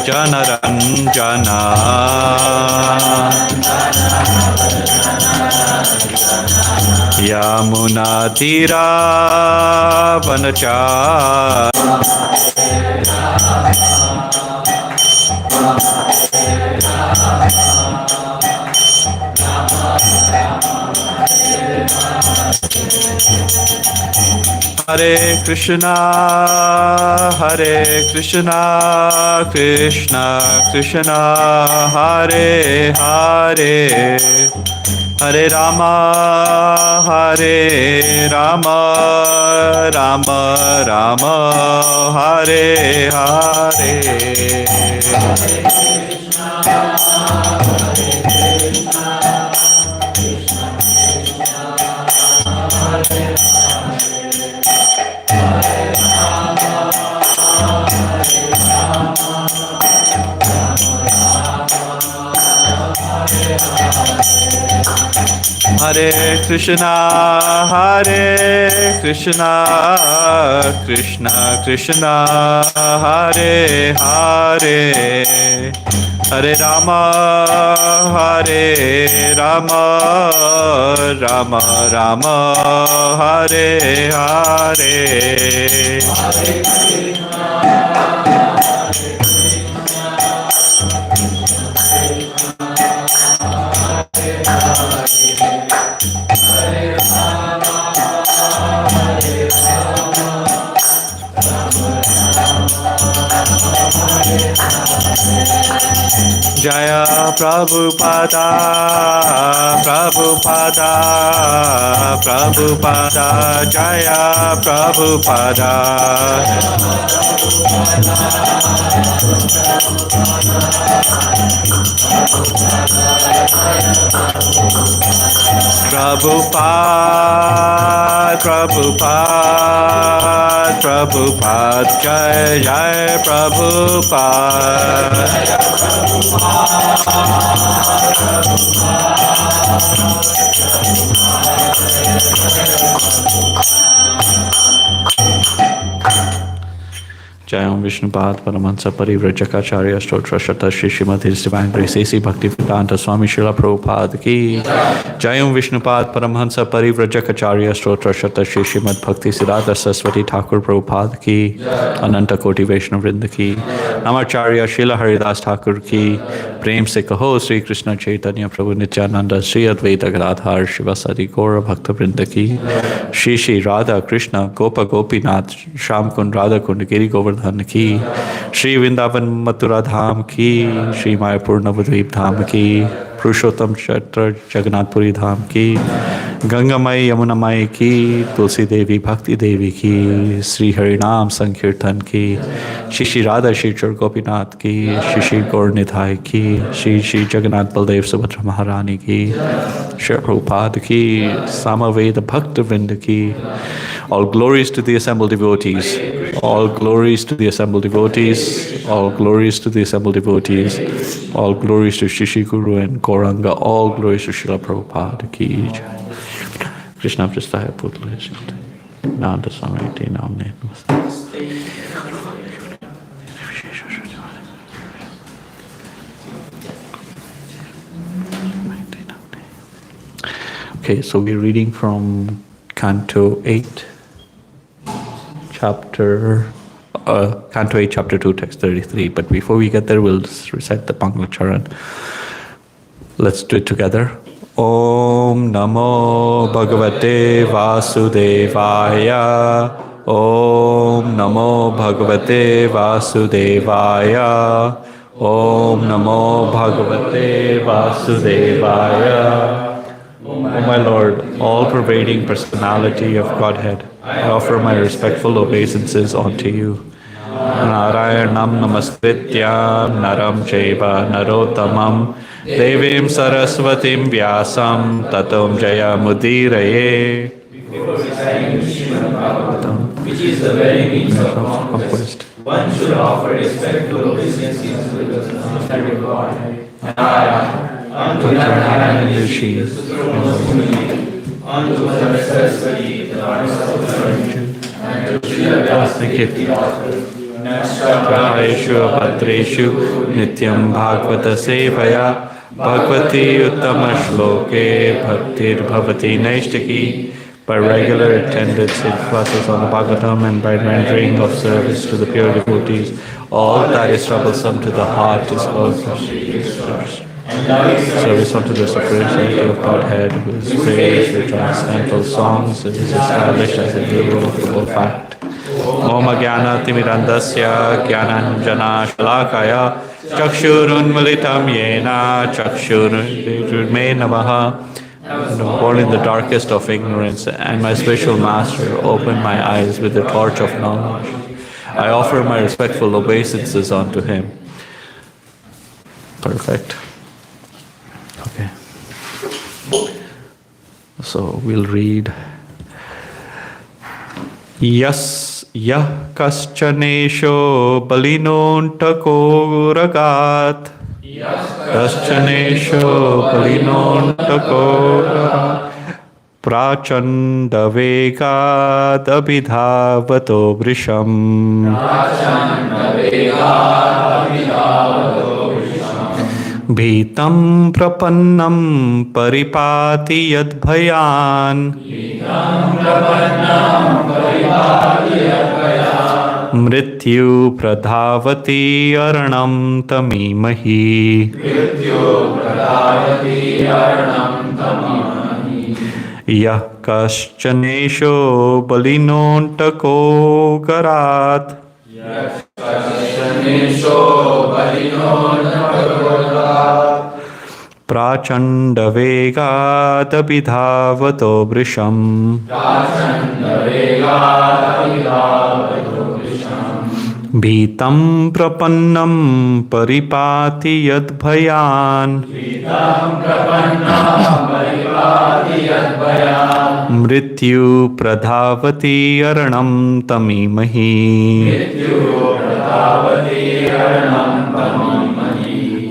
Jana Ranjana Yamuna Tira Vanachara Hare Krishna, Krishna Krishna, Hare Hare, Hare Rama, Rama Rama, Hare Hare. Hare Krishna, Krishna Krishna, Hare Hare, Hare Rama, Rama Rama, Hare Hare. Jaya Prabhupada, Prabhupada, Prabhupada, Jaya Prabhupada. Prabhupada, Prabhupada, Prabhupada, Jai Jai Prabhupada. Jayam Vishnupad Paramahansa Parivrajakacarya Stotra Shata Shri Srimati Divine Grace A.C. Bhaktivedanta Swami Srila Prabhupada Ki Jayam Vishnupad Paramahansa Parivrajakacarya Stotra Shata Shri Srimad Bhakti Siddhanta Saraswati Thakur Prabhupada Ki Ananta Koti Vaishnava Vrinda Ki Namacharya Srila Haridas Thakur Ki Prem Se Kaho Sri Krishna Chaitanya Prabhu Nityananda Sri Advaita Gadadhar Shivasari Gaura Bhakta Vrinda Ki Shri Shri Radha Krishna Gopa Gopinath Sham Kund Radha Kund Giri Govardhan Ki Shri Vrindavan Mathura Dham Ki Shri Mayapur Navadvip Dham Ki Purushottam Chatra Jagannath Puri Dham Ki Ganga Mai Yamuna Mai Ki Tulsi Devi Bhakti Devi Ki Sri Harinam Sankirtan Ki Shri Shri Radha Shri Chur Gopinath Ki Shri Shri Gaur Nithai Ki Shri Shri Jagannath Baldev Subhadra Maharani Ki Shri Prabhupada Ki Samaveda Bhakta Vrinda Ki. All glories to the assembled devotees. All glories to the assembled devotees. All glories to the assembled devotees. All glories to Shishi Guru and Gauranga. All glories to Srila Prabhupada Ki Jai. Krishna Prastaya Putla Nanda Samriti Namne. Okay, so we're reading from Canto 8. Canto 8, Chapter 2, Text 33. But before we get there, we'll recite the Mangalacharan. Let's do it together. Om Namo Bhagavate Vasudevaya. Om Namo Bhagavate Vasudevaya. Om Namo Bhagavate Vasudevaya. O my Lord, all-pervading personality of Godhead, I offer my respectful obeisances unto you. Narayanam namaskrityam naram chaiva narottamam devim saraswatim vyasam tatom jayamudiraye. Before reciting Srimad Bhagavatam, which is the very means of conquest, one should offer respectful obeisances to the sacred Godhead, unto Narayana Rishi, the throne of humility, unto Saraswati, the goddess of learning, and to Srila Vyasa, the author. Nashtraeshu patreshu nityam bhagavata sevaya bhagavati uttama shloke bhaktir bhavati naishtaki. By regular attendance in classes on the Bhagavatam and by rendering of service to the pure devotees, all that is troublesome to the heart is called service unto the separation of Godhead, whose praise, which are sample songs, is established as a irrevocable fact. Om Jnana Timirandasya Jnananjana Shalakaya Chakshurunmilitam Yena Chakshurunme Namaha. Born in the darkest of ignorance, and my spiritual master opened my eyes with the torch of knowledge. I offer my respectful obeisances unto him. Perfect. Okay. So we'll read. Yas yah kaschanesho balinon ragat. Kaschanesho balinontakora prachanda vegadabhidhavato vrisham. Bhitam prapannam paripati yadbhayan. Mrityu pradhavati arnam tamimahi. Yah kaschanesho balinontako garat. Prachanda vegadabhidhavato vrisham. Bhitam prapannam paripati yadbhayan. Mrityu pradhavati arnam tamimahi.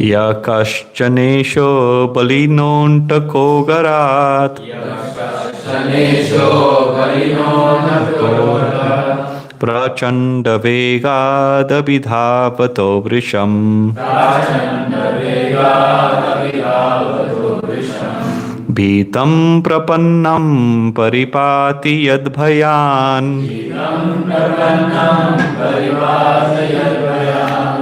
Ya kaschanesho balinontako garat. Prachanda vegadabhidhavato vrisham. Bhitam prapannam paripati yadbhayan.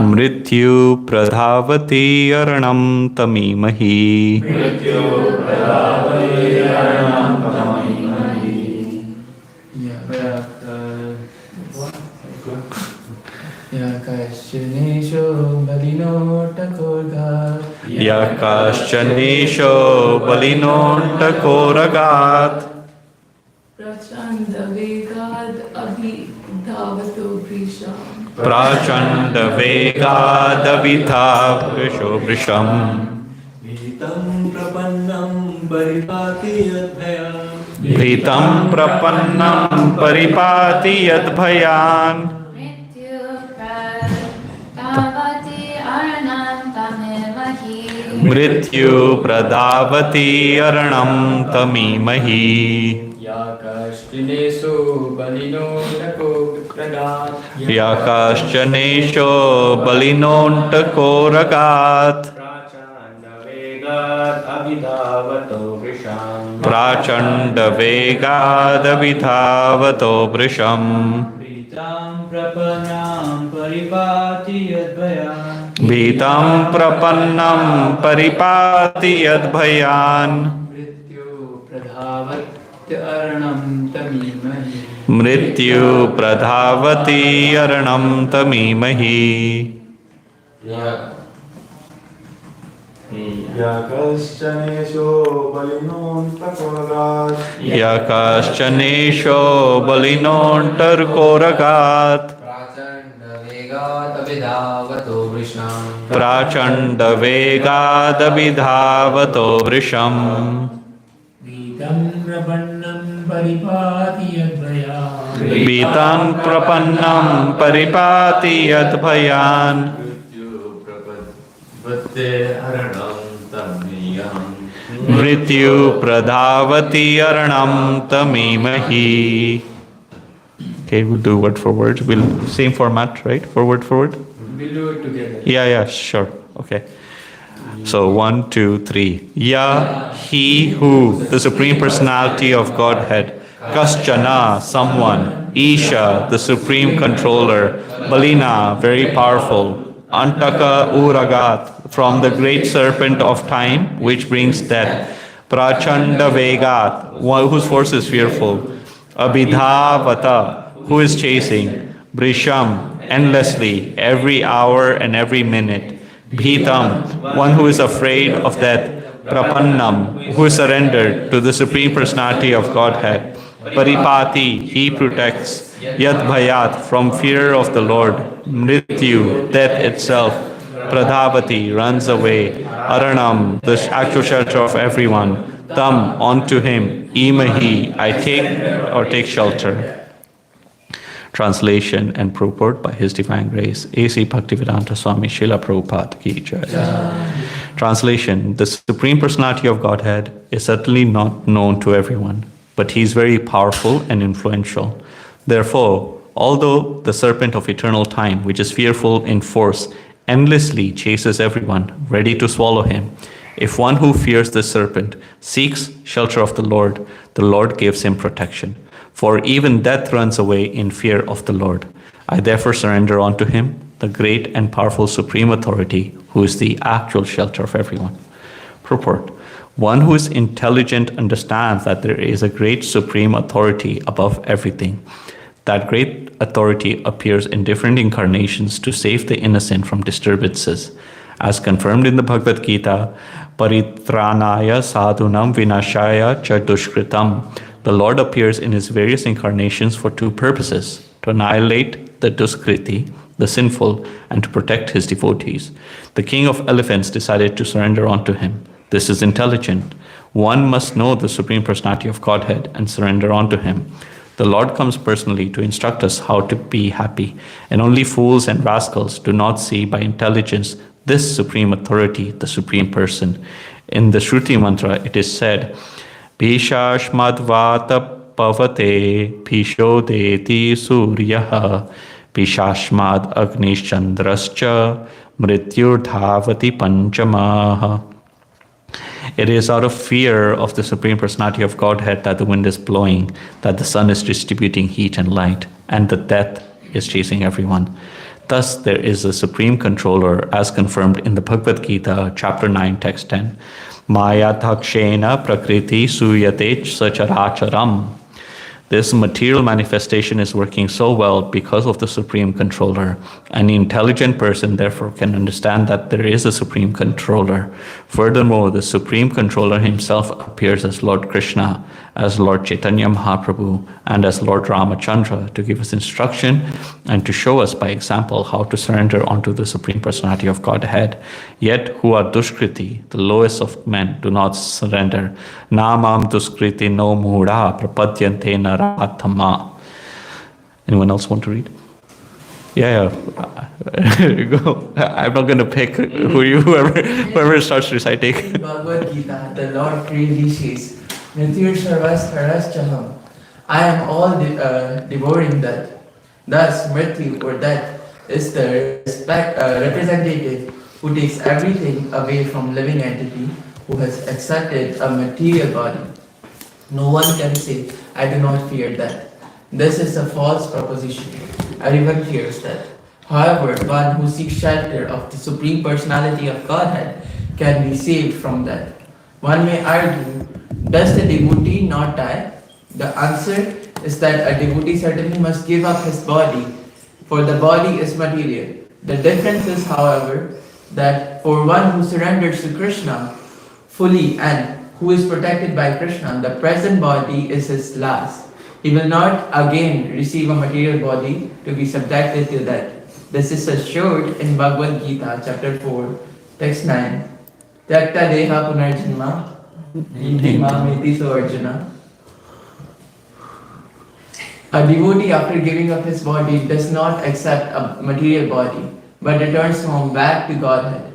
Mrityu pradhavati arnam tamimahi. Yakaschanesho balinontako-ragat. Prachanda vegad abhidhavato vrisham. Prachanda vegadabhidhavato vrisham. Bhitam prapannam paripati yadbhayan. Bhitam prapannam paripati yadbhayan. Mrityu pradhavati arnam tamimahi. Yakaschanesho balinontako-ragat. Yakaschanesho balinontako-ragat. Prachanda vegadabhidhavato vrisham. Bhitam prapannam paripati yadbhayan. Bhitam prapannam paripati yadbhayan. Mrityu pradhavati arnam tamimahi. Mrityu pradhavati arnam tamimahi. Yakaschanesho balinontako-ragat. Yakaschanesho balinontako-ragat. Abhidhavato Vrisham Prachanda Vegadabhidhavato Vrisham Vitam Prabannam Paripati Yadvaya Vitam Prapannam Paripati Yadbhayan Vatte Haranam Tamiyam Mrityu Pradhavati Aranam Tamimahi. Okay, we'll do word for word. Same format, right? Forward. We'll do it together. Yeah, sure. Okay. So 1, 2, 3. Ya, he who, the Supreme Personality of Godhead. Kaschana, someone. Isha, the Supreme Controller. Balina, very powerful. Antaka Uragat, from the great serpent of time, which brings death. Prachanda Vegat, whose force is fearful. Abhidhavata, who is chasing. Brisham, endlessly, every hour and every minute. Bhitam, one who is afraid of death. Prapannam, who is surrendered to the Supreme Personality of Godhead. Paripati, he protects. Yad Bhayat, from fear of the Lord. Mrityu, death itself. Pradhavati, runs away. Aranam, the actual shelter of everyone. Tam, onto him. Imahi, I take shelter. Translation and purport by His Divine Grace, A.C. Bhaktivedanta Swami Srila Prabhupada Ki Jai. Translation: the Supreme Personality of Godhead is certainly not known to everyone, but He is very powerful and influential. Therefore, although the serpent of eternal time, which is fearful in force, endlessly chases everyone, ready to swallow him, if one who fears the serpent seeks shelter of the Lord gives him protection. For even death runs away in fear of the Lord. I therefore surrender unto him, the great and powerful Supreme Authority, who is the actual shelter of everyone. Purport: one who is intelligent understands that there is a great Supreme Authority above everything. That great authority appears in different incarnations to save the innocent from disturbances. As confirmed in the Bhagavad Gita, Paritranaya sadhunam vinashaya cha dushkritam. The Lord appears in his various incarnations for two purposes: to annihilate the duskriti, the sinful, and to protect his devotees. The king of elephants decided to surrender unto him. This is intelligent. One must know the Supreme Personality of Godhead and surrender unto him. The Lord comes personally to instruct us how to be happy, and only fools and rascals do not see by intelligence this Supreme Authority, the Supreme Person. In the Shruti mantra, it is said, Pishashmadvata pavate pishodeti suryaha Pishashmad agnishandrascha mrityurdhavati panchamaha. It is out of fear of the Supreme Personality of Godhead that the wind is blowing, that the sun is distributing heat and light, and that death is chasing everyone. Thus, there is a Supreme Controller, as confirmed in the Bhagavad Gita, chapter 9, text 10. Maya thakshena prakriti suyate sacharacharam. This material manifestation is working so well because of the Supreme Controller. An intelligent person therefore can understand that there is a Supreme Controller. Furthermore, the Supreme Controller himself appears as Lord Krishna, as Lord Chaitanya Mahaprabhu, and as Lord Ramachandra to give us instruction and to show us by example how to surrender unto the Supreme Personality of Godhead. Yet who are Duskriti, the lowest of men, do not surrender. Namam Duskriti no mudha prapadyante naratama. Anyone else want to read? Yeah. Here you go. I'm not going to pick whoever starts reciting. In Bhagavad Gita, the Lord clearly says, Mrityur sarvas haraschaham. I am all devouring death. Thus, Mrityu or death is the representative who takes everything away from living entity who has accepted a material body. No one can say, I do not fear death. This is a false proposition. Everyone fears death. However, one who seeks shelter of the Supreme Personality of Godhead can be saved from death. One may argue, does the devotee not die? The answer is that a devotee certainly must give up his body, for the body is material. The difference is, however, that for one who surrenders to Krishna fully and who is protected by Krishna, the present body is his last. He will not again receive a material body to be subjected to death. This is assured in Bhagavad Gita, chapter 4, text 9. Tyakta deha punarjanma, iti mamiti so Arjuna. A devotee, after giving up his body, does not accept a material body, but returns home back to Godhead.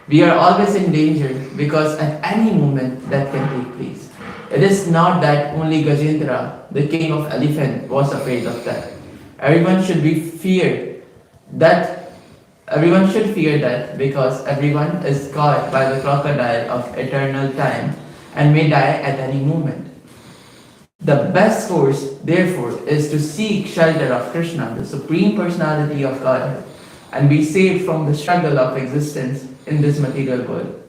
We are always in danger because at any moment that can take place. It is not that only Gajendra, the king of elephant, was afraid of that. Everyone should fear that because everyone is caught by the crocodile of eternal time and may die at any moment. The best course, therefore, is to seek shelter of Krishna, the Supreme Personality of Godhead, and be saved from the struggle of existence in this material world,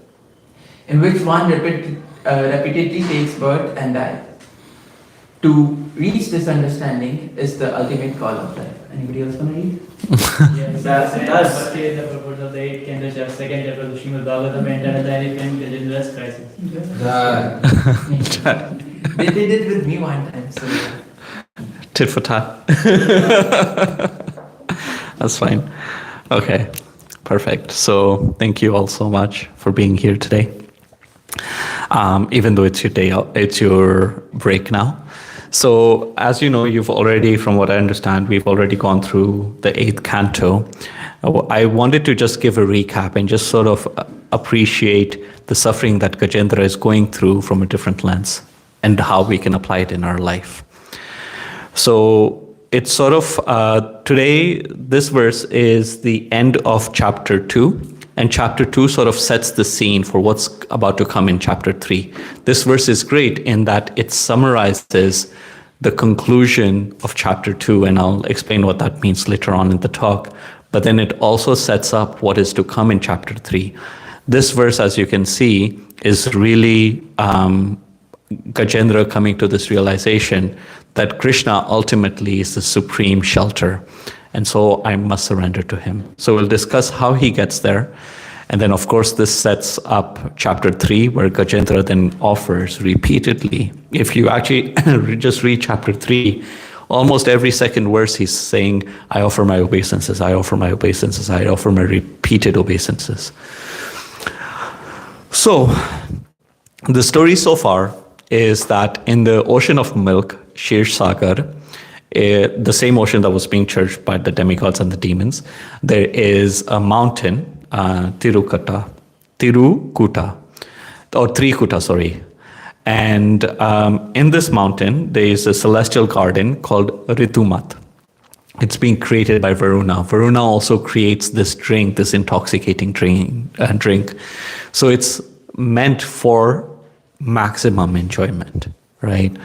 in which one repeatedly takes birth and dies. To reach this understanding is the ultimate call of life. Anybody else want to read? Yes, that's the purport of the 8th canto, second chapter of the Srimad Bhagavatam, entitled The Elephant Gajendra's Crisis. They did it with me one time, so Tit for tat. That's fine. Okay, perfect. So thank you all so much for being here today. Even though it's your day out, it's your break now. So as you know, you've already, from what I understand, we've already gone through the 8th canto. I wanted to just give a recap and just sort of appreciate the suffering that Gajendra is going through from a different lens and how we can apply it in our life. So it's sort of, today, this verse is the end of chapter 2. And chapter 2 sort of sets the scene for what's about to come in chapter 3. This verse is great in that it summarizes the conclusion of chapter 2, and I'll explain what that means later on in the talk. But then it also sets up what is to come in chapter 3. This verse, as you can see, is really Gajendra coming to this realization that Krishna ultimately is the supreme shelter. And so I must surrender to him. So we'll discuss how he gets there. And then, of course, this sets up chapter 3, where Gajendra then offers repeatedly. If you actually just read chapter 3, almost every second verse he's saying, I offer my obeisances, I offer my obeisances, I offer my repeated obeisances. So the story so far is that in the ocean of milk, Shir Sagar, the same ocean that was being churched by the demigods and the demons, there is a mountain, Tirukuta, or Trikuta, sorry. And in this mountain, there is a celestial garden called Ritumat. It's being created by Varuna. Varuna also creates this drink, this intoxicating drink. So it's meant for maximum enjoyment, right?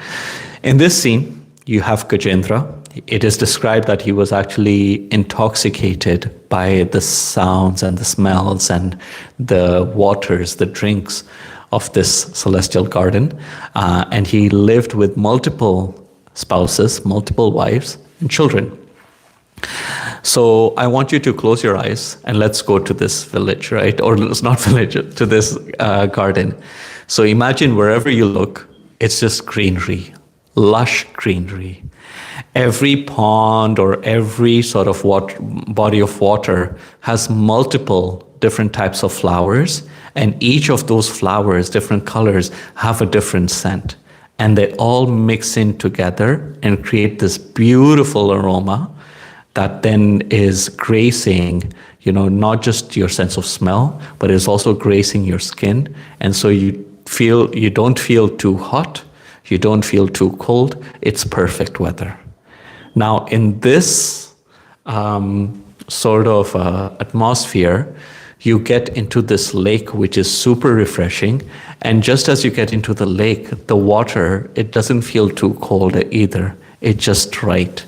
In this scene, you have Gajendra. It is described that he was actually intoxicated by the sounds and the smells and the waters, the drinks of this celestial garden. And he lived with multiple spouses, multiple wives, and children. So I want you to close your eyes and let's go to this village, right? Or it's not village, to this garden. So imagine wherever you look, it's just greenery. Lush greenery. Every pond or every sort of body of water has multiple different types of flowers, and each of those flowers, different colors, have a different scent. And they all mix in together and create this beautiful aroma that then is gracing, not just your sense of smell, but is also gracing your skin. And so you don't feel too hot, you don't feel too cold, it's perfect weather. Now, in this sort of atmosphere, you get into this lake, which is super refreshing. And just as you get into the lake, the water, it doesn't feel too cold either. It's just right.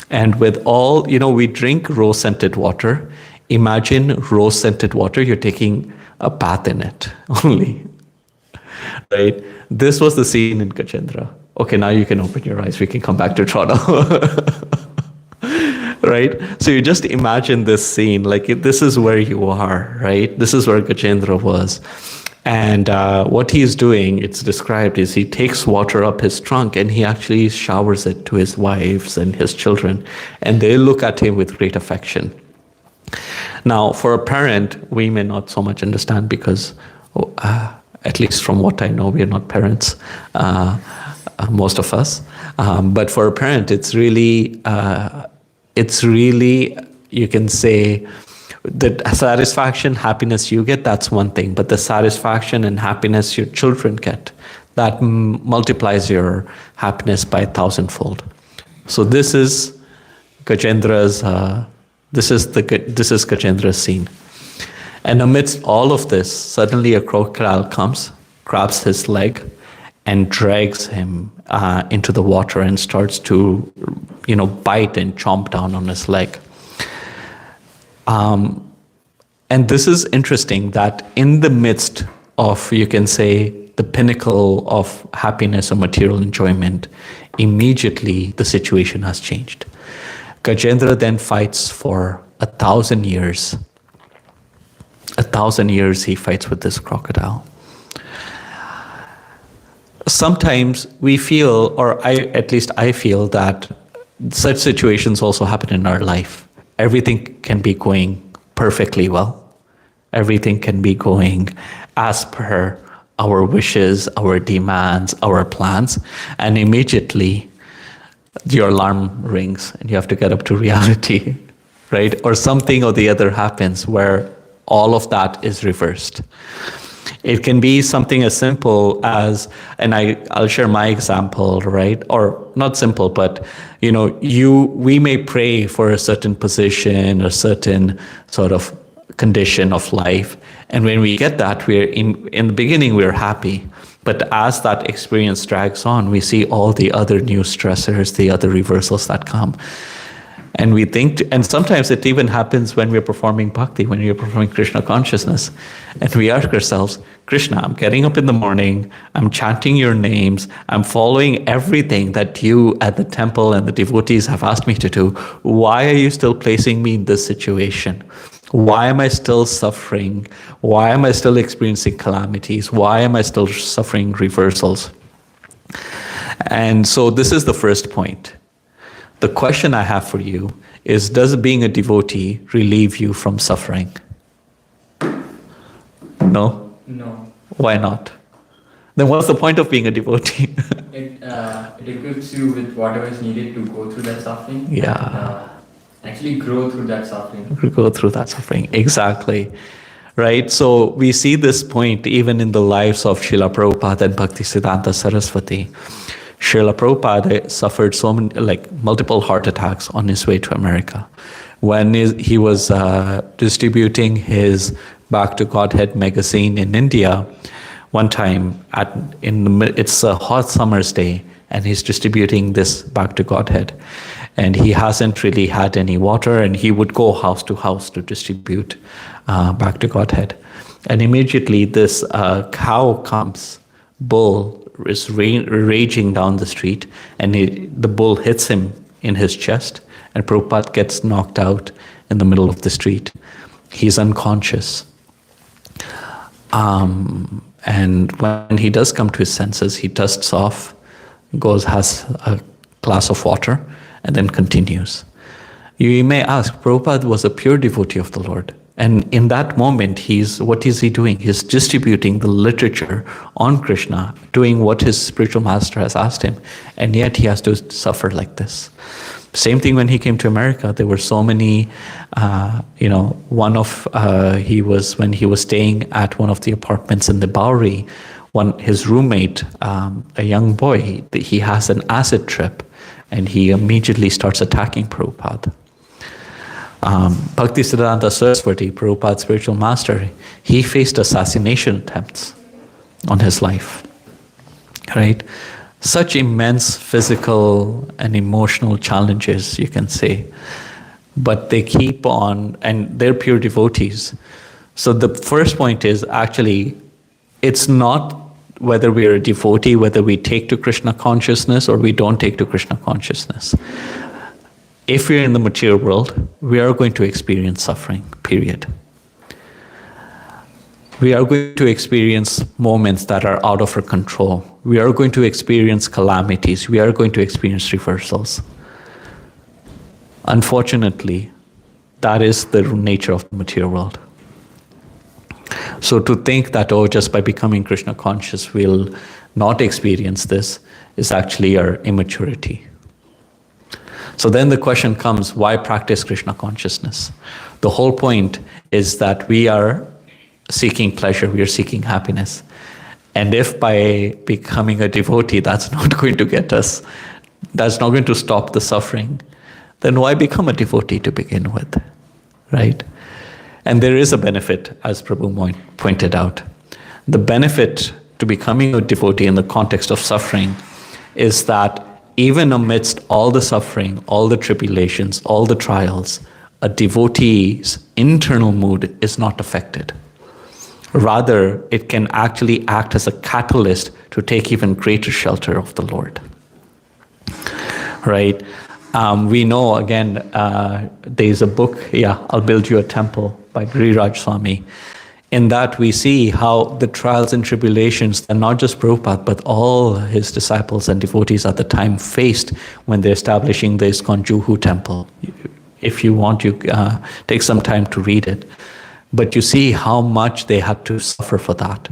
And with all, we drink rose-scented water. Imagine rose-scented water, you're taking a bath in it only. Right? This was the scene in Gajendra. Okay, now you can open your eyes. We can come back to Toronto. Right? So you just imagine this scene, like this is where you are, right? This is where Gajendra was. And what he's doing, it's described, is he takes water up his trunk and he actually showers it to his wives and his children. And they look at him with great affection. Now, for a parent, we may not so much understand because, at least from what I know, we are not parents, most of us. But for a parent, it's really, you can say, the satisfaction, happiness you get, that's one thing. But the satisfaction and happiness your children get, that multiplies your happiness by 1,000-fold. So this is Gajendra's. This is Gajendra's scene. And amidst all of this, suddenly a crocodile comes, grabs his leg, and drags him into the water and starts to, bite and chomp down on his leg. And this is interesting that in the midst of, you can say, the pinnacle of happiness or material enjoyment, immediately the situation has changed. Gajendra then fights for 1,000 years. 1,000 years he fights with this crocodile. Sometimes we feel, or at least I feel, that such situations also happen in our life. Everything can be going perfectly well. Everything can be going as per our wishes, our demands, our plans, and immediately your alarm rings and you have to get up to reality, right? Or something or the other happens where all of that is reversed. It can be something as simple as, and I'll share my example, right? Or not simple, but we may pray for a certain position, a certain sort of condition of life, and when we get that, we're in the beginning we're happy, but as that experience drags on, we see all the other new stressors, the other reversals that come. And we think, and sometimes it even happens when we're performing bhakti, when we're performing Krishna consciousness. And we ask ourselves, Krishna, I'm getting up in the morning, I'm chanting your names, I'm following everything that you at the temple and the devotees have asked me to do. Why are you still placing me in this situation? Why am I still suffering? Why am I still experiencing calamities? Why am I still suffering reversals? And so this is the first point. The question I have for you is, does being a devotee relieve you from suffering? No? No. Why not? Then what's the point of being a devotee? It equips you with whatever is needed to go through that suffering. Yeah. Actually grow through that suffering. Go through that suffering, exactly. Right? So we see this point even in the lives of Srila Prabhupada and Bhaktisiddhanta Saraswati. Srila Prabhupada suffered multiple heart attacks on his way to America. When he was distributing his Back to Godhead magazine in India, one time it's a hot summer's day, and he's distributing this Back to Godhead, and he hasn't really had any water, and he would go house to house to distribute Back to Godhead. And immediately this cow comes, bull is raging down the street, and the bull hits him in his chest, and Prabhupada gets knocked out in the middle of the street. He's unconscious. And when he does come to his senses, he dusts off, has a glass of water, and then continues. You may ask, Prabhupada was a pure devotee of the Lord. And in that moment, what is he doing? He's distributing the literature on Krishna, doing what his spiritual master has asked him. And yet he has to suffer like this. Same thing when he came to America. There were so many, when he was staying at one of the apartments in the Bowery, his roommate, a young boy, he has an acid trip, and he immediately starts attacking Prabhupada. Bhaktisiddhanta Saraswati, Prabhupada's spiritual master, he faced assassination attempts on his life, right? Such immense physical and emotional challenges, you can say, but they keep on, and they're pure devotees. So the first point is actually, it's not whether we are a devotee, whether we take to Krishna consciousness or we don't take to Krishna consciousness. If we're in the material world, we are going to experience suffering, period. We are going to experience moments that are out of our control. We are going to experience calamities. We are going to experience reversals. Unfortunately, That is the nature of the material world. So to think that, oh, just by becoming Krishna conscious, we'll not experience this, is actually our immaturity. So then the question comes, why practice Krishna consciousness? The whole point is that we are seeking pleasure, we are seeking happiness. And if by becoming a devotee, that's not going to get us, that's not going to stop the suffering, then why become a devotee to begin with, right? And there is a benefit, as Prabhu pointed out. The benefit to becoming a devotee in the context of suffering is that even amidst all the suffering, all the tribulations, all the trials, a devotee's internal mood is not affected. Rather, it can actually act as a catalyst to take even greater shelter of the Lord. Right? We know, again, there's a book, I'll Build You a Temple by Giriraj Swami. In that we see how the trials and tribulations, and not just Prabhupada, but all his disciples and devotees at the time faced when they're establishing the ISKCON Juhu temple. If you want, you take some time to read it. But you see how much they had to suffer for that.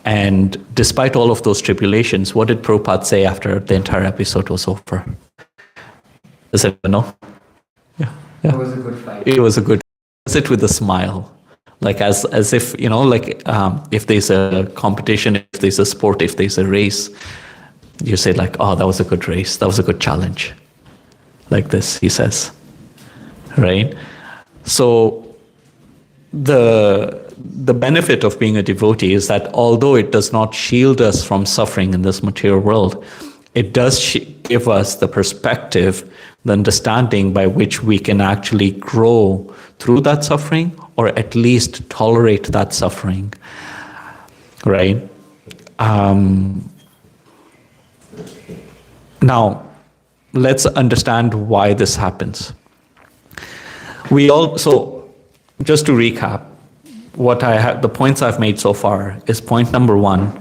And despite all of those tribulations, what did Prabhupada say after the entire episode was over? Does anyone know? Yeah. It was a good fight. It was a good. It with a smile, like as if, you know, like if there's a competition, if there's a sport, if there's a race, you say like, oh, that was a good race, that was a good challenge, like this, he says, right? So the benefit of being a devotee is that although it does not shield us from suffering in this material world, it does give us the perspective, the understanding by which we can actually grow through that suffering, or at least tolerate that suffering, right? Now, let's understand why this happens. So, just to recap, the points I've made so far is point number one.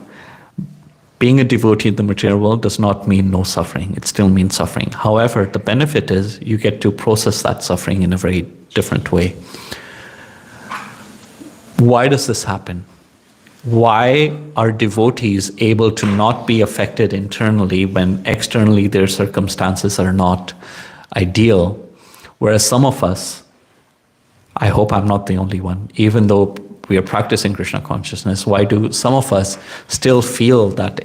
Being a devotee in the material world does not mean no suffering. It still means suffering. However, the benefit is you get to process that suffering in a very different way. Why does this happen? Why are devotees able to not be affected internally when externally their circumstances are not ideal? Whereas some of us, I hope I'm not the only one, even though we are practicing Krishna consciousness, why do some of us still feel that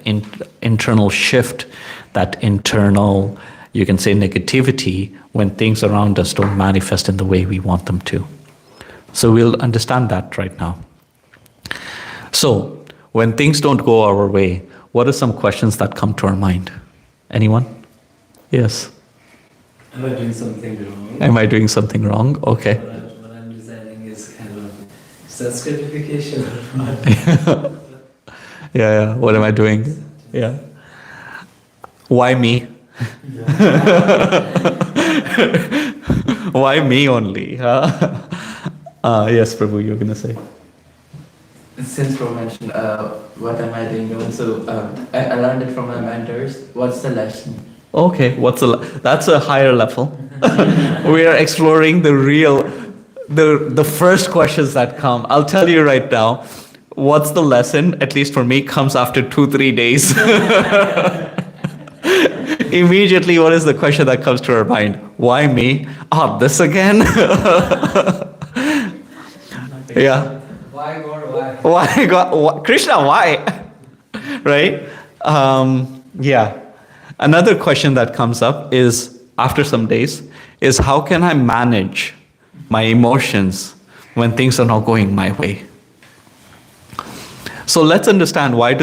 internal shift, that internal, you can say, negativity when things around us don't manifest in the way we want them to? So we'll understand that right now. So when things don't go our way, what are some questions that come to our mind? Anyone? Yes. Am I doing something wrong? Am I doing something wrong? Okay. What I'm designing is kind of self-gratification or not. Yeah. What am I doing? Yeah. Why me? Why me only? Huh? Yes, Prabhu, you're going to say. Since Prabhu mentioned, what am I doing wrong? So I learned it from my mentors. What's the lesson? Okay, that's a higher level. We are exploring the first questions that come. I'll tell you right now, what's the lesson, at least for me, comes after 2-3 days. Immediately, what is the question that comes to our mind? Why me? This again? Yeah. Why God, why? Why God? Krishna, why? Right? Yeah. Another question that comes up is, after some days, is how can I manage my emotions when things are not going my way? So let's understand why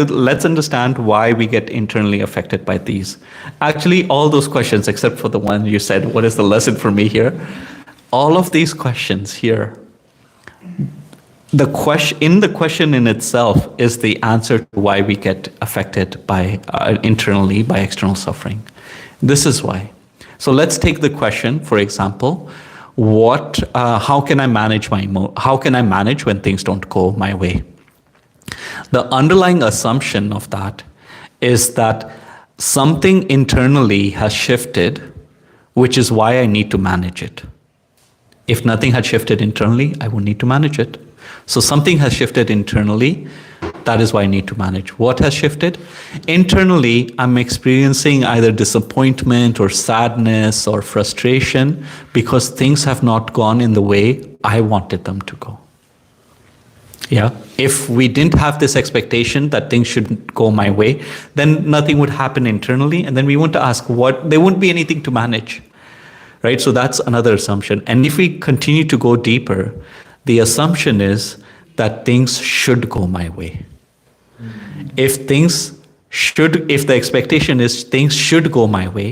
we get internally affected by these. Actually, all those questions, except for the one you said, what is the lesson for me here? All of these questions here, the question in itself is the answer to why we get affected by internally by external suffering. This is why. So let's take the question, for example, how can I manage when things don't go my way? The underlying assumption of that is that something internally has shifted, which is why I need to manage it. If nothing had shifted internally, I would need to manage it. So something has shifted internally. That is why I need to manage. What has shifted? Internally, I'm experiencing either disappointment or sadness or frustration because things have not gone in the way I wanted them to go. Yeah. If we didn't have this expectation that things should go my way, then nothing would happen internally. And then we want to ask there wouldn't be anything to manage. Right? So that's another assumption. And if we continue to go deeper, the assumption is that things should go my way. If the expectation is things should go my way,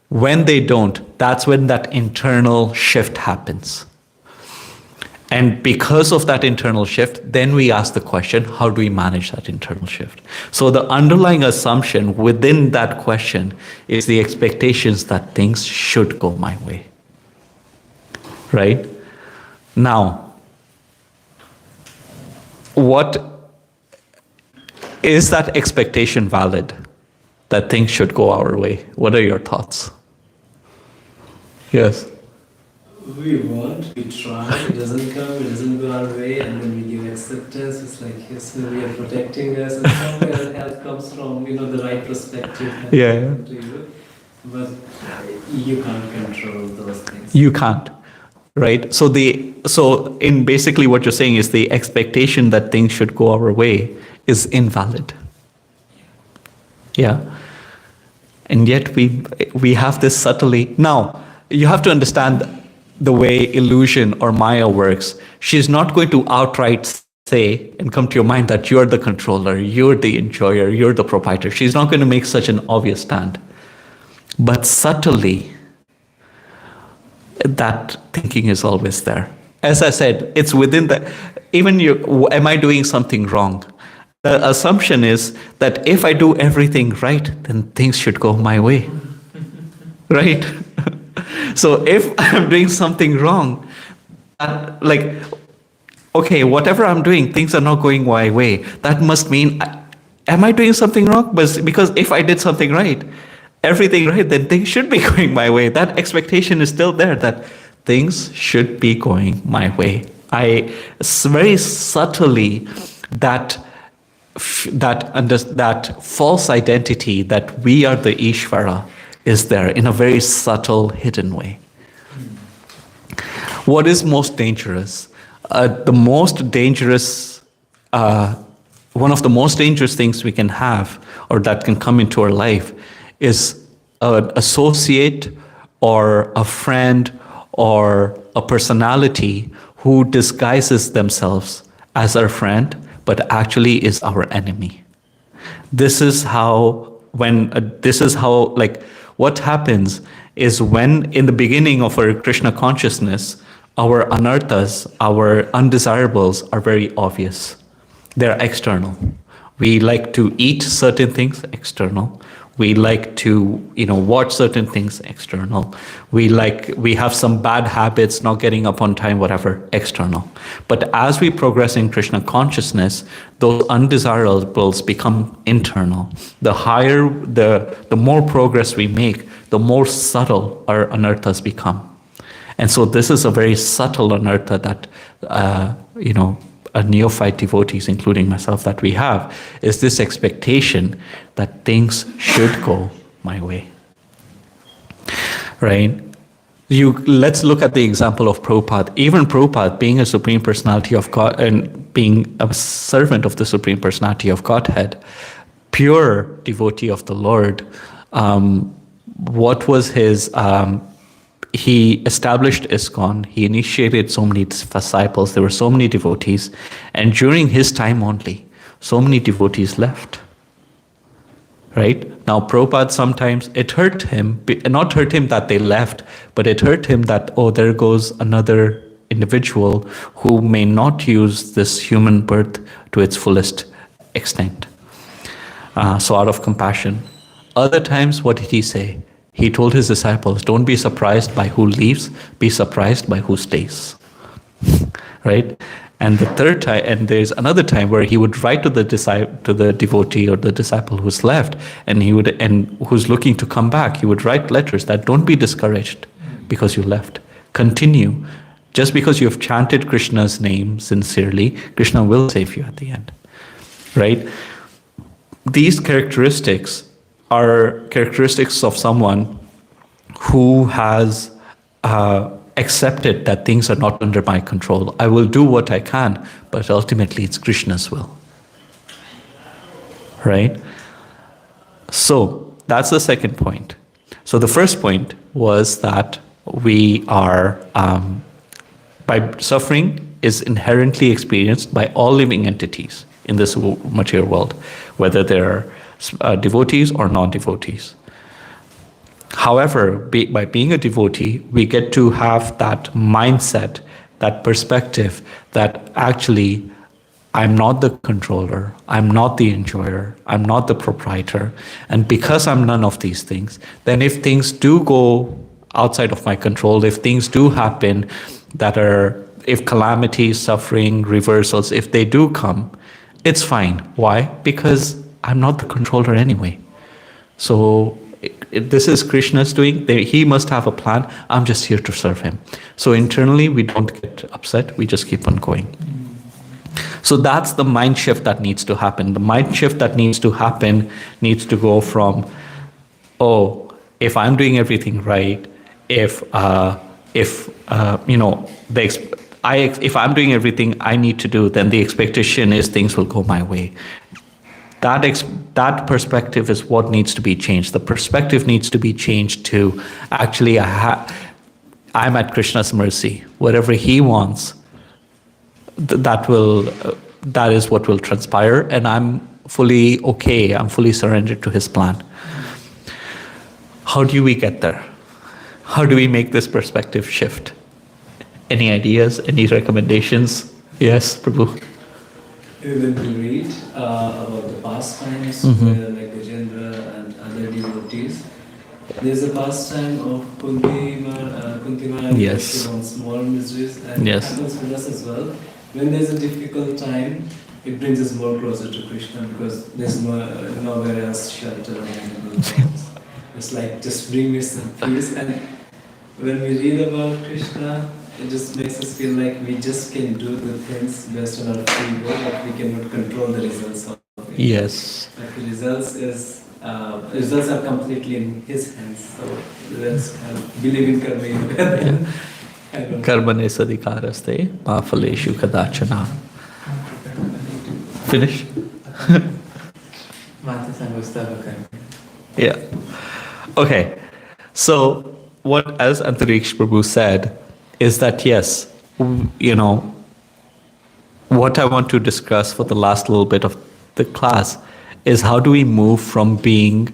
when they don't, that's when that internal shift happens. And because of that internal shift, then we ask the question, how do we manage that internal shift? So the underlying assumption within that question is the expectations that things should go my way. Right? Now, what is that expectation valid? That things should go our way? What are your thoughts? Yes. We want, we try, it doesn't come, it doesn't go our way, and then we give acceptance. It's like, yes, we are protecting us, and somewhere help comes from, the right perspective. Yeah. To you. But you can't control those things. You can't, right? So in basically what you're saying is the expectation that things should go our way is invalid. Yeah. And yet we have this subtly. Now, you have to understand the way illusion or Maya works. She's not going to outright say and come to your mind that you're the controller, you're the enjoyer, you're the proprietor. She's not going to make such an obvious stand. But subtly, that thinking is always there. As I said, it's within am I doing something wrong? The assumption is that if I do everything right, then things should go my way. Right? So if I'm doing something wrong, okay, whatever I'm doing, things are not going my way. That must mean, am I doing something wrong? But because if I did something right, everything right, then things should be going my way. That expectation is still there, that things should be going my way. Very subtly, that false identity that we are the Ishvara is there in a very subtle, hidden way. What is most dangerous? One of the most dangerous things we can have, or that can come into our life, is an associate or a friend or a personality who disguises themselves as our friend, but actually is our enemy. What happens is when in the beginning of our Krishna consciousness, our anarthas, our undesirables are very obvious. They're external. We like to eat certain things, external. We like to, watch certain things, external. We have some bad habits, not getting up on time, whatever, external. But as we progress in Krishna consciousness, those undesirables become internal. The higher, the more progress we make, the more subtle our anarthas become. And so this is a very subtle anartha that, a neophyte devotees, including myself, that we have, is this expectation that things should go my way. Right? Let's look at the example of Prabhupada. Even Prabhupada, being a Supreme Personality of God and being a servant of the Supreme Personality of Godhead, pure devotee of the Lord, what was his... he established ISKCON, he initiated so many disciples, there were so many devotees, and during his time only, so many devotees left. Right? Now, Prabhupada sometimes, it hurt him, not hurt him that they left, but it hurt him that, there goes another individual who may not use this human birth to its fullest extent. So out of compassion. Other times, what did he say? He told his disciples, don't be surprised by who leaves, be surprised by who stays. Right? And the third time, and there's another time where he would write to the devotee or the disciple who's left, and who's looking to come back, he would write letters that don't be discouraged because you left. Continue. Just because you have chanted Krishna's name sincerely, Krishna will save you at the end, right? These characteristics are characteristics of someone who has accepted that things are not under my control. I will do what I can, but ultimately it's Krishna's will, right? So that's the second point. So the first point was that we are, by suffering is inherently experienced by all living entities in this material world, whether they're devotees or non-devotees. However, by being a devotee, we get to have that mindset, that perspective that actually I'm not the controller, I'm not the enjoyer, I'm not the proprietor. And because I'm none of these things, then if things do go outside of my control, if things do happen that are, if calamities, suffering, reversals, if they do come, it's fine. Why? Because I'm not the controller anyway. So this is Krishna's doing. He must have a plan. I'm just here to serve him. So internally, we don't get upset. We just keep on going. So that's the mind shift that needs to happen. The mind shift that needs to happen needs to go from, oh, if I'm doing everything right, if I'm doing everything I need to do, then the expectation is things will go my way. That perspective is what needs to be changed. The perspective needs to be changed to actually, I'm at Krishna's mercy. Whatever he wants, that is what will transpire, and I'm fully okay. I'm fully surrendered to his plan. How do we get there? How do we make this perspective shift? Any ideas? Any recommendations? Yes, Prabhu. When we read about the pastimes, where like Gajendra and other devotees, there's a pastime of Kuntima and Yes. on small miseries, and Yes. happens with us as well. When there's a difficult time, it brings us more closer to Krishna because there's nowhere else shelter. It's like, just bring me some peace. And when we read about Krishna, it just makes us feel like we just can do the things based on our free will, but we cannot control the results of it. Yes. Like the results are completely in his hands. So let's believe in karma. Karmane sadhikaraste mafaleshu kadachana. Finish? Yeah. Okay. So what, as Antariksh Prabhu said, is that yes, what I want to discuss for the last little bit of the class is how do we move from being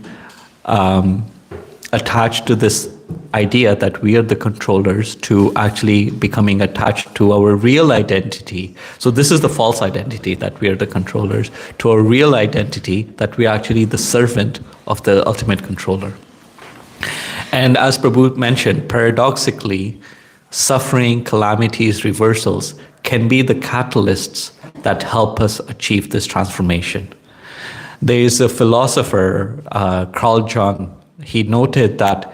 attached to this idea that we are the controllers to actually becoming attached to our real identity. So this is the false identity that we are the controllers, to our real identity that we are actually the servant of the ultimate controller. And as Prabhu mentioned, paradoxically, suffering, calamities, reversals can be the catalysts that help us achieve this transformation. There is a philosopher, Carl Jung. He noted that,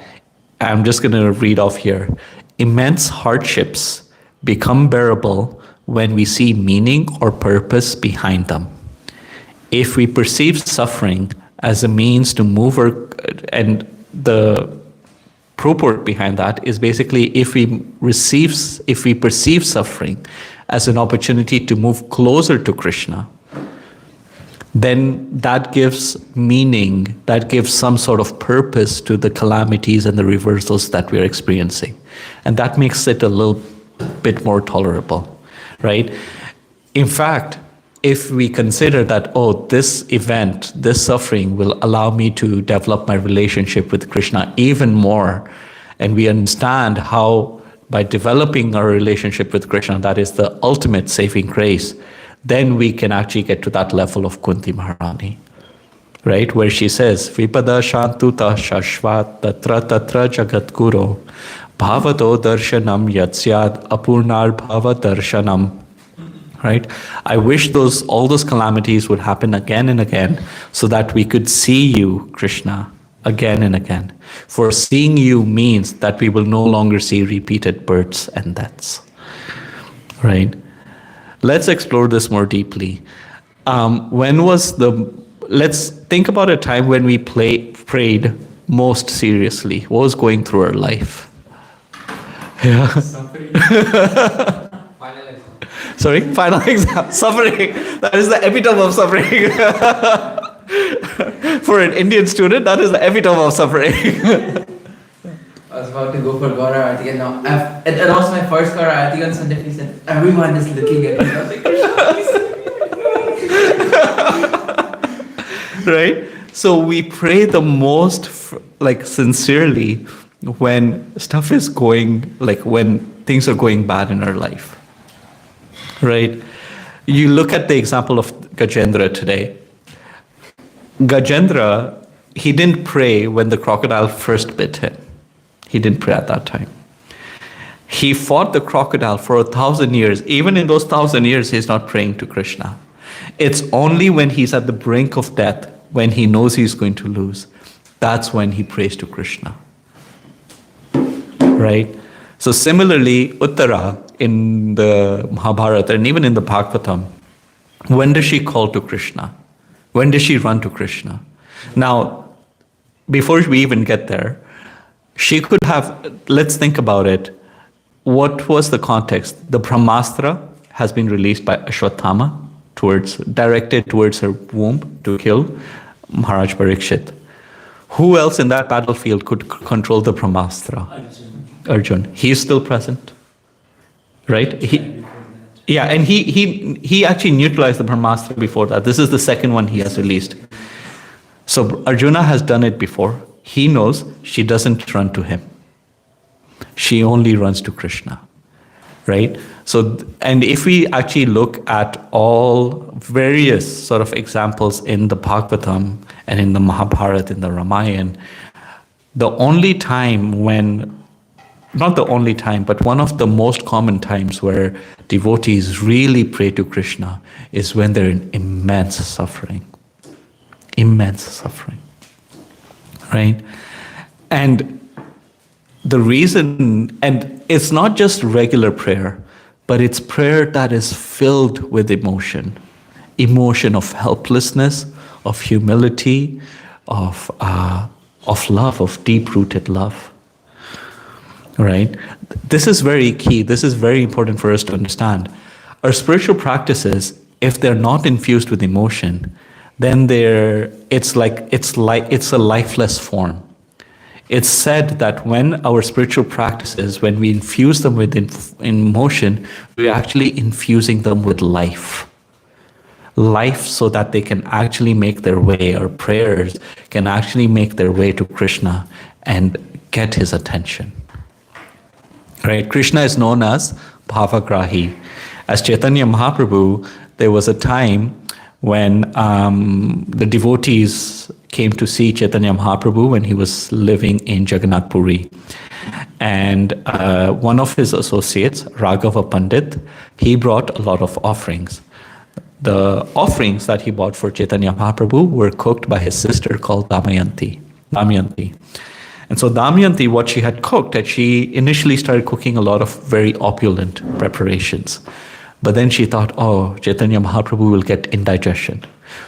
I'm just going to read off here, immense hardships become bearable when we see meaning or purpose behind them. If we perceive suffering as a means to move and the purport behind that is basically if we perceive suffering as an opportunity to move closer to Krishna, then that gives meaning, that gives some sort of purpose to the calamities and the reversals that we're experiencing. And that makes it a little bit more tolerable, right? In fact, if we consider that, oh, this event, this suffering will allow me to develop my relationship with Krishna even more, and we understand how by developing our relationship with Krishna, that is the ultimate saving grace, then we can actually get to that level of Kunti Maharani, right? Where she says, Vipada Shantuta Shashvat Tatra Tatra Jagat Guru Bhavato Darshanam Yatsyad Apurnar Bhava Darshanam. Right? I wish all those calamities would happen again and again so that we could see you, Krishna, again and again. For seeing you means that we will no longer see repeated births and deaths. right? Let's explore this more deeply. Let's think about a time when we prayed most seriously. What was going through our life? Yeah. Sorry, final exam. Suffering. That is the epitome of suffering. For an Indian student, that is the epitome of suffering. I was about to go for Gaura Arati, and now that was my first Gaura Arati on Sunday. He said, everyone is looking at me. I was like, Krishna, Right? So we pray the most, sincerely, when stuff is going, when things are going bad in our life. Right? You look at the example of Gajendra today. Gajendra, he didn't pray when the crocodile first bit him. He didn't pray at that time. He fought the crocodile for 1,000 years. Even in those 1,000 years, he's not praying to Krishna. It's only when he's at the brink of death, when he knows he's going to lose, that's when he prays to Krishna. Right? So similarly, Uttara in the Mahabharata and even in the Bhagavatam, when does she call to Krishna? When does she run to Krishna? Now, before we even get there, she could have, let's think about it. What was the context? The Brahmastra has been released by Ashwatthama, directed towards her womb to kill Maharaj Parikshit. Who else in that battlefield could control the Brahmastra? Arjun. He is still present, right? And he actually neutralized the Brahmastra before that. This is the second one he has released. So Arjuna has done it before. He knows she doesn't run to him. She only runs to Krishna, right? So, and if we actually look at all various sort of examples in the Bhagavatam and in the Mahabharata, in the Ramayana, the only time when, not the only time, but one of the most common times where devotees really pray to Krishna is when they're in immense suffering. Immense suffering, right? And the reason, and it's not just regular prayer, but it's prayer that is filled with emotion. Emotion of helplessness, of humility, of love, of deep-rooted love. Right? This is very key. This is very important for us to understand. Our spiritual practices, if they're not infused with emotion, then it's a lifeless form. It's said that when our spiritual practices, when we infuse them with emotion, we're actually infusing them with life. Life so that they can actually make their way, our prayers can actually make their way to Krishna and get his attention. Right? Krishna is known as Bhavagrahi. As Chaitanya Mahaprabhu, there was a time when the devotees came to see Chaitanya Mahaprabhu when he was living in Jagannath Puri. And one of his associates, Raghava Pandit, he brought a lot of offerings. The offerings that he bought for Chaitanya Mahaprabhu were cooked by his sister called Damayanti. And so Damayanti, what she had cooked, and she initially started cooking a lot of very opulent preparations. But then she thought, oh, Chaitanya Mahaprabhu will get indigestion.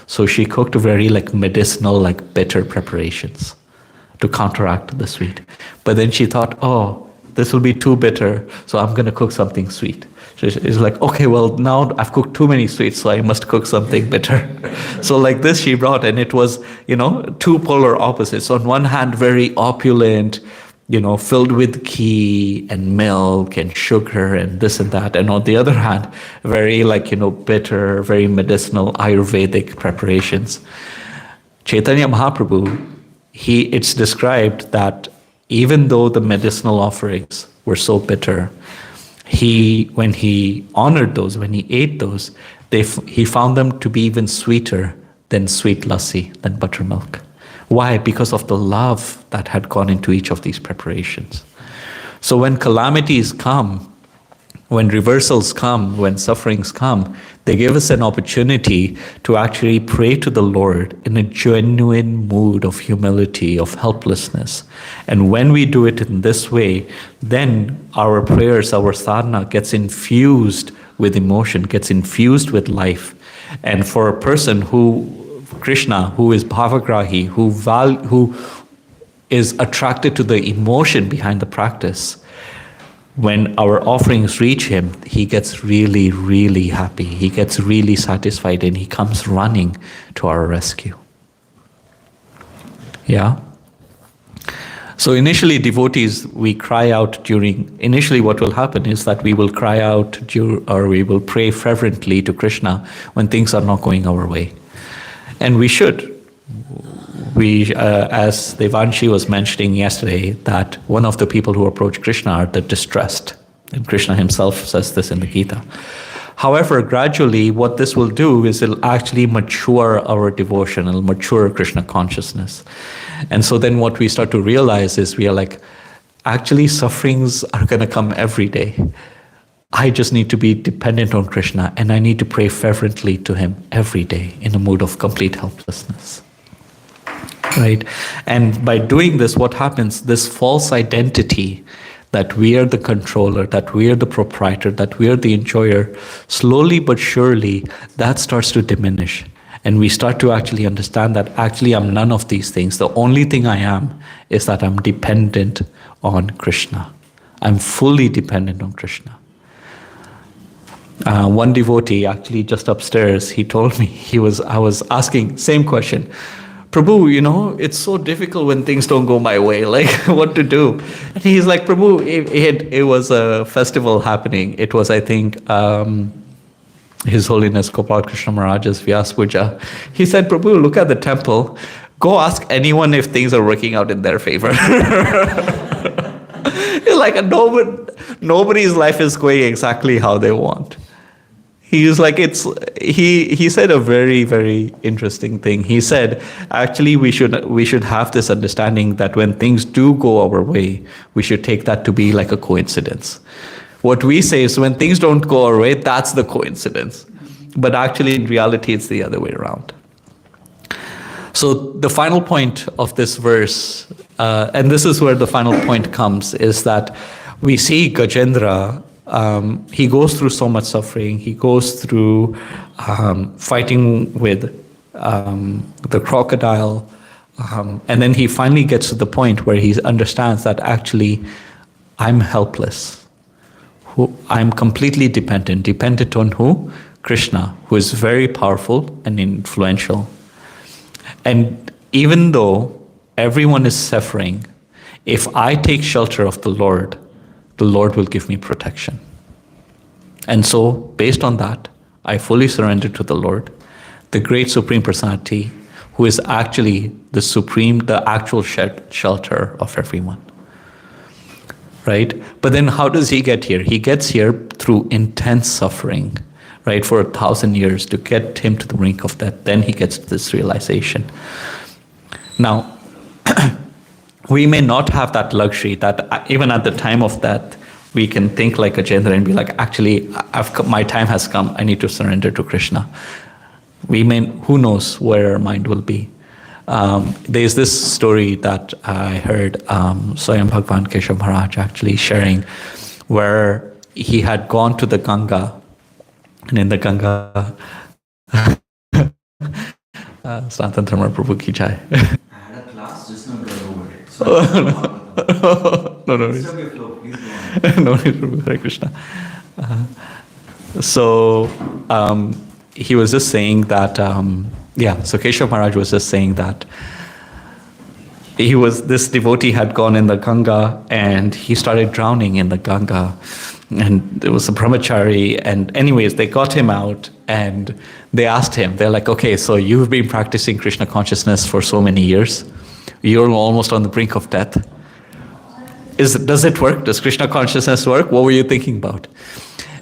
So she cooked very medicinal, bitter preparations to counteract the sweet. But then she thought, oh, this will be too bitter, so I'm going to cook something sweet. So it's like, okay, well, now I've cooked too many sweets, so I must cook something bitter. So this she brought, and it was, two polar opposites. On one hand, very opulent, filled with ghee and milk and sugar and this and that. And on the other hand, very bitter, very medicinal Ayurvedic preparations. Chaitanya Mahaprabhu, it's described that even though the medicinal offerings were so bitter, when he honored those, when he ate those, he found them to be even sweeter than sweet lassi, than buttermilk. Why? Because of the love that had gone into each of these preparations. So when calamities come, when reversals come, when sufferings come, they give us an opportunity to actually pray to the Lord in a genuine mood of humility, of helplessness. And when we do it in this way, then our prayers, our sadhana gets infused with emotion, gets infused with life. And for a person Krishna, who is bhavagrahi, who is attracted to the emotion behind the practice, when our offerings reach him, he gets really, really happy. He gets really satisfied, and he comes running to our rescue. Yeah? So initially, devotees, we cry out initially what will happen is that we will cry out or we will pray fervently to Krishna when things are not going our way. And we should. As Devanshi was mentioning yesterday, that one of the people who approach Krishna are the distressed. And Krishna himself says this in the Gita. However, gradually what this will do is it'll actually mature our devotion, it'll mature Krishna consciousness. And so then what we start to realize is we are like, actually sufferings are going to come every day. I just need to be dependent on Krishna, and I need to pray fervently to him every day in a mood of complete helplessness. Right? And by doing this, what happens, this false identity that we are the controller, that we are the proprietor, that we are the enjoyer, slowly but surely, that starts to diminish. And we start to actually understand that actually I'm none of these things. The only thing I am is that I'm dependent on Krishna. I'm fully dependent on Krishna. One devotee actually just upstairs, he told me, I was asking, same question. Prabhu, it's so difficult when things don't go my way, like what to do? And he's like, Prabhu, it was a festival happening. It was, I think, His Holiness Gopal Krishna Maharaj's Vyas Puja. He said, Prabhu, look at the temple. Go ask anyone if things are working out in their favor. It's like nobody's life is going exactly how they want. He said a very, very interesting thing. He said, actually, we should have this understanding that when things do go our way, we should take that to be like a coincidence. What we say is when things don't go our way, that's the coincidence. But actually, in reality, it's the other way around. So the final point of this verse, and this is where the final point comes, is that we see Gajendra. He goes through so much suffering. He goes through fighting with the crocodile. And then he finally gets to the point where he understands that actually I'm helpless. I'm completely dependent. Dependent on who? Krishna, who is very powerful and influential. And even though everyone is suffering, if I take shelter of the Lord will give me protection. And so, based on that, I fully surrender to the Lord, the great Supreme Personality, who is actually the actual shelter of everyone. Right? But then how does he get here? He gets here through intense suffering, right, for 1,000 years to get him to the brink of death. Then he gets this realization. Now, we may not have that luxury that even at the time of death, we can think like a Gajendra and be like, actually, my time has come. I need to surrender to Krishna. Who knows where our mind will be. There's this story that I heard Swayam Bhagwan Keshav Maharaj actually sharing, where he had gone to the Ganga, and in the Ganga, Sanatan Dharma Prabhu Ki Jai. I had a class just now over it. So No. Please go on. No, Hare Krishna. So he was just saying that, so Keshav Maharaj was just saying that this devotee had gone in the Ganga and he started drowning in the Ganga. And there was a brahmachari, and anyways, they got him out and they asked him, they're like, okay, so you've been practicing Krishna consciousness for so many years. You're almost on the brink of death. Does it work? Does Krishna consciousness work? What were you thinking about?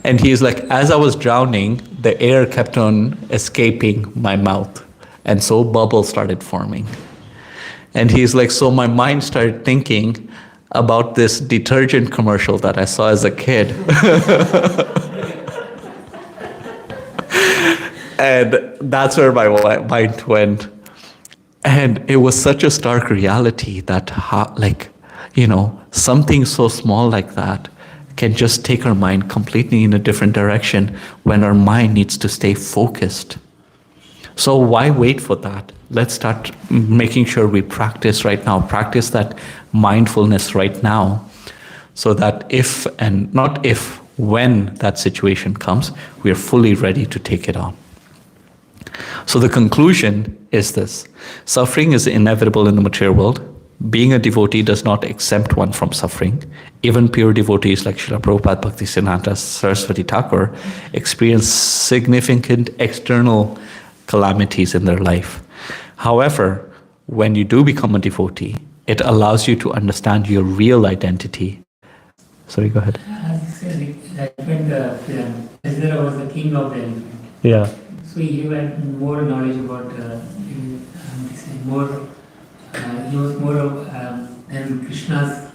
And he's like, as I was drowning, the air kept on escaping my mouth. And so bubbles started forming. And he's like, so my mind started thinking, about this detergent commercial that I saw as a kid. And that's where my mind went. And it was such a stark reality that, something so small like that can just take our mind completely in a different direction when our mind needs to stay focused. So why wait for that? Let's start making sure we practice right now. Practice that mindfulness right now, so that when that situation comes, we are fully ready to take it on. So the conclusion is this: suffering is inevitable in the material world. Being a devotee does not exempt one from suffering. Even pure devotees like Srila Prabhupada, Bhaktisiddhanta Saraswati Thakur experience significant external calamities in their life. However, when you do become a devotee, it allows you to understand your real identity. Sorry, go ahead. Like when Ezra was the king of the elephant. Yeah. So he had more knowledge about he was more of than Krishna's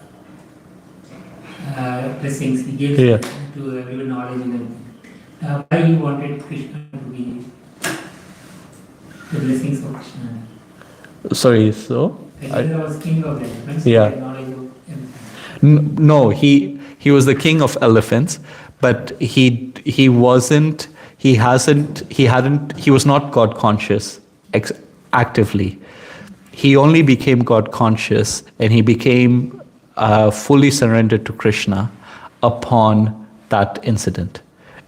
blessings. He gave to everyone knowledge and everything. Why he wanted Krishna to be the blessings of Krishna? Sorry, so? Ezra was king of the elephants. Yeah. He had knowledge of everything. No, he was the king of elephants, but he was not God conscious actively. He only became God conscious, and he became fully surrendered to Krishna upon that incident,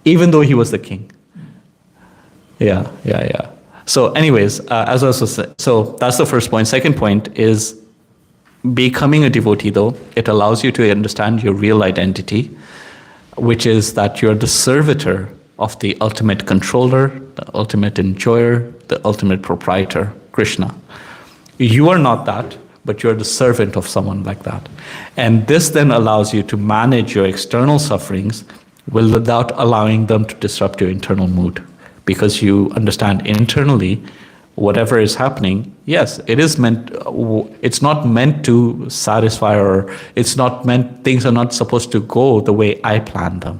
even though he was the king. Yeah. So anyways, as I was saying, so that's the first point. Second point is, becoming a devotee, though, it allows you to understand your real identity, which is that you're the servitor of the ultimate controller, the ultimate enjoyer, the ultimate proprietor, Krishna. You are not that, but you're the servant of someone like that. And this then allows you to manage your external sufferings without allowing them to disrupt your internal mood. Because you understand internally, whatever is happening, yes, it's not meant to satisfy, or things are not supposed to go the way I planned them.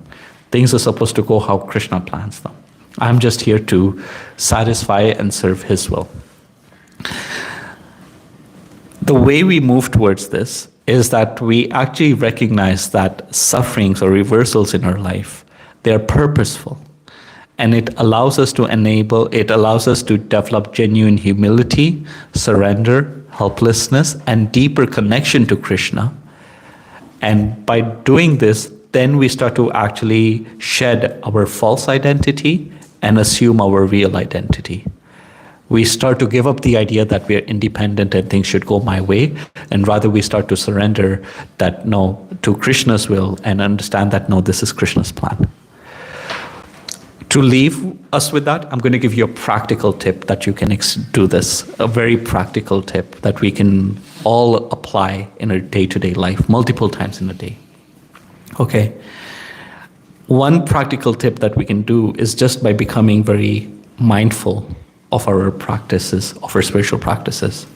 Things are supposed to go how Krishna plans them. I'm just here to satisfy and serve his will. The way we move towards this is that we actually recognize that sufferings or reversals in our life, they're purposeful. And it allows us to develop genuine humility, surrender, helplessness, and deeper connection to Krishna. And by doing this, then we start to actually shed our false identity and assume our real identity. We start to give up the idea that we are independent and things should go my way, and rather we start to surrender to Krishna's will and understand that this is Krishna's plan. To leave us with that, I'm going to give you a practical tip that you can do this, a very practical tip that we can all apply in our day-to-day life, multiple times in a day. Okay. One practical tip that we can do is just by becoming very mindful of our practices, of our spiritual practices.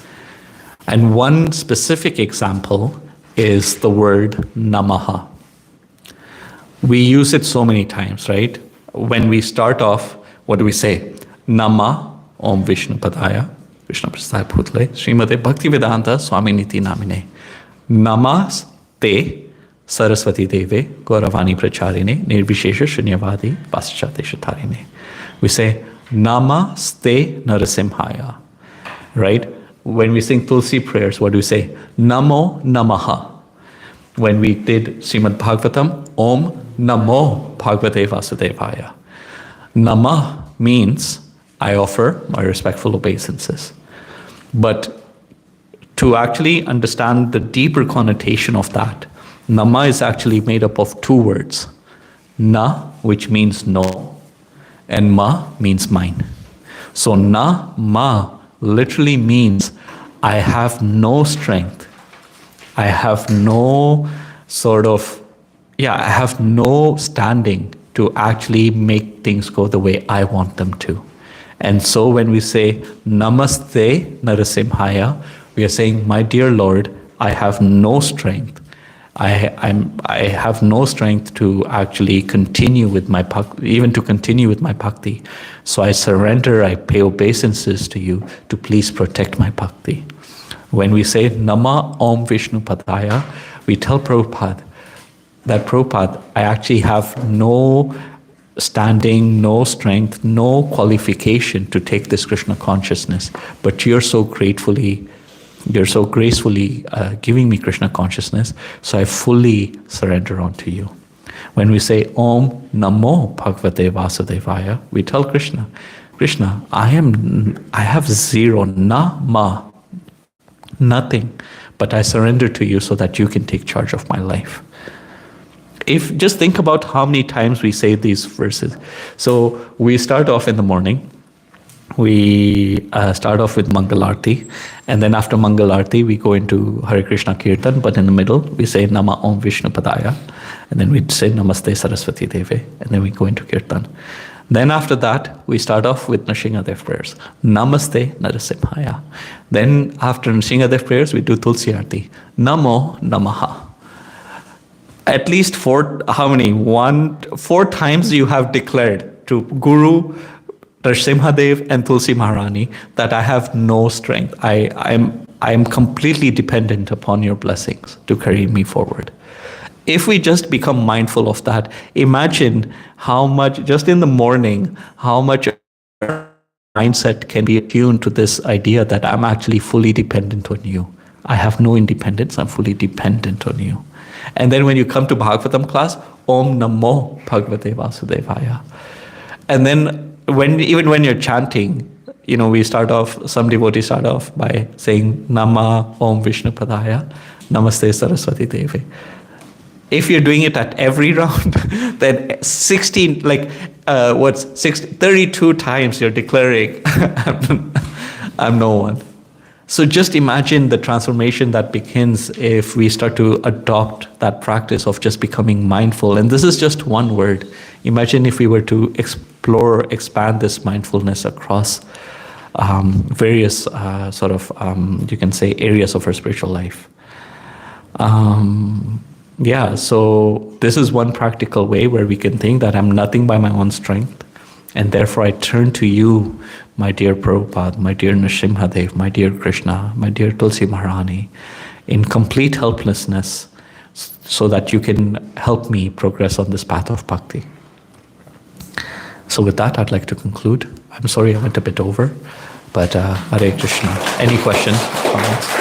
And one specific example is the word namaha. We use it so many times, right? When we start off, what do we say? Nama Om Vishnu Padaya, Vishnu Prasthaya Bhutle, Srimate Bhaktivedanta Swaminiti Namine. Namaste Saraswati Deve Gauravani Pracharine Nirvishesha Shunyavadi Paschate Shatarine. We say Namaste Narasimhaya, right? When we sing Tulsi prayers, what do we say? Namo Namaha. When we did Srimad Bhagavatam, Om Namo Bhagavate Vasudevaya. Nama means I offer my respectful obeisances. But to actually understand the deeper connotation of that, Nama is actually made up of two words. Na, which means no, and ma means mine. So na, ma literally means I have no strength. I have no I have no standing to actually make things go the way I want them to. And so when we say Namaste Narasimhaya, we are saying, my dear Lord, I have no strength. I have no strength to actually continue with my bhakti. So I surrender, I pay obeisances to you to please protect my bhakti. When we say Nama Om Vishnu Padaya, we tell Prabhupada that Prabhupada, I actually have no standing, no strength, no qualification to take this Krishna consciousness, but you're so gracefully giving me Krishna consciousness, so I fully surrender onto you. When we say Om Namo Bhagavate Vasudevaya, we tell Krishna, I have zero, nothing, but I surrender to you so that you can take charge of my life. If just think about how many times we say these verses. So we start off in the morning. We start off with Mangalarti, and then after Mangalarti we go into Hare Krishna Kirtan, but in the middle we say Nama Om Vishnu Padaya, and then we say Namaste Saraswati Deve, and then we go into Kirtan. Then after that we start off with Nrsimhadev prayers, Namaste Narasimhaya. Then after Nrsimhadev prayers we do Tulsi Arti, Namo Namaha. At least four times you have declared to Guru, Nrsimhadev and Tulsi Maharani that I have no strength. I am completely dependent upon your blessings to carry me forward. If we just become mindful of that, imagine how much, just in the morning, how much mindset can be attuned to this idea that I'm actually fully dependent on you. I have no independence, I'm fully dependent on you. And then when you come to Bhagavatam class, Om Namo Bhagavate Vasudevaya. And then even when you're chanting, we start off, some devotees start off by saying Nama Om Vishnu Padaya, Namaste Saraswati Devi. If you're doing it at every round, then 32 times you're declaring, I'm no one. So just imagine the transformation that begins if we start to adopt that practice of just becoming mindful. And this is just one word. Imagine if we were to expand this mindfulness across various you can say, areas of our spiritual life. So this is one practical way where we can think that I'm nothing by my own strength, and therefore I turn to you, my dear Prabhupada, my dear Nrsimhadev, my dear Krishna, my dear Tulsi Maharani, in complete helplessness, so that you can help me progress on this path of bhakti. So with that, I'd like to conclude. I'm sorry I went a bit over, but Hare Krishna. Any questions, comments?